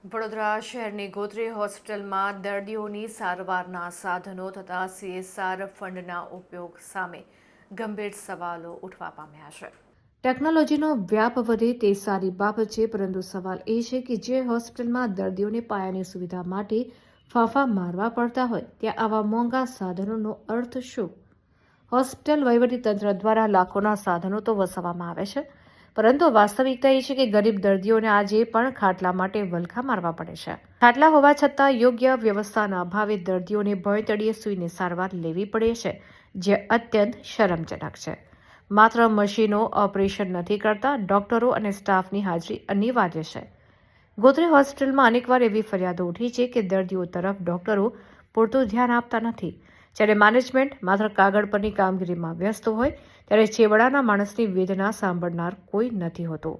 વડોદરા શહેરની ગોત્રી હોસ્પિટલમાં દર્દીઓની સારવારના સાધનો તથા CSR ફંડના ઉપયોગ સામે ગંભીર સવાલો ઉઠવા પામ્યા છે. ટેકનોલોજીનો વ્યાપ વધે તે સારી બાબત છે, પરંતુ સવાલ એ છે કે જે હોસ્પિટલમાં દર્દીઓને પાયાની સુવિધા માટે ફાંફા મારવા પડતા હોય ત્યાં આવા મોંઘા સાધનોનો અર્થ શું? હોસ્પિટલ વહીવટીતંત્ર દ્વારા લાખોના સાધનો તો વસાવવામાં આવે છે, પરંતુ વાસ્તવિકતા એ છે કે ગરીબ દર્દીઓને આજે પણ ખાટલા માટે વલખા મારવા પડે છે. ખાટલા હોવા છતાં યોગ્ય વ્યવસ્થાના અભાવે દર્દીઓને ભોંયતળિયે સૂઈને સારવાર લેવી પડે છે, જે અત્યંત શરમજનક છે. માત્ર મશીનો ઓપરેશન નથી કરતા, ડોક્ટરો અને સ્ટાફની હાજરી અનિવાર્ય છે. ગોત્રી હોસ્પિટલમાં અનેકવાર એવી ફરિયાદો ઉઠી છે કે દર્દીઓ તરફ ડોક્ટરો પૂરતું ધ્યાન આપતા નથી. જ્યારે મેનેજમેન્ટ માત્ર કાગળ પરની કામગીરીમાં વ્યસ્ત હોય ત્યારે છેવાડાના માણસની વેદના સાંભળનાર કોઈ નથી હોતું.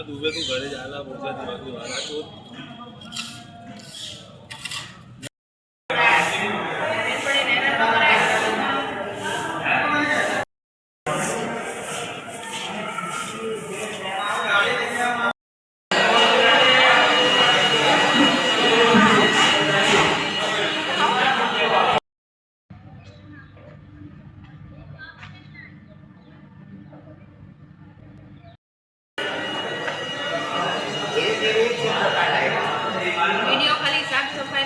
दुबे तो घरे जाला बोलता दिमाग वाला तो वीडियो खाली साफ सफाई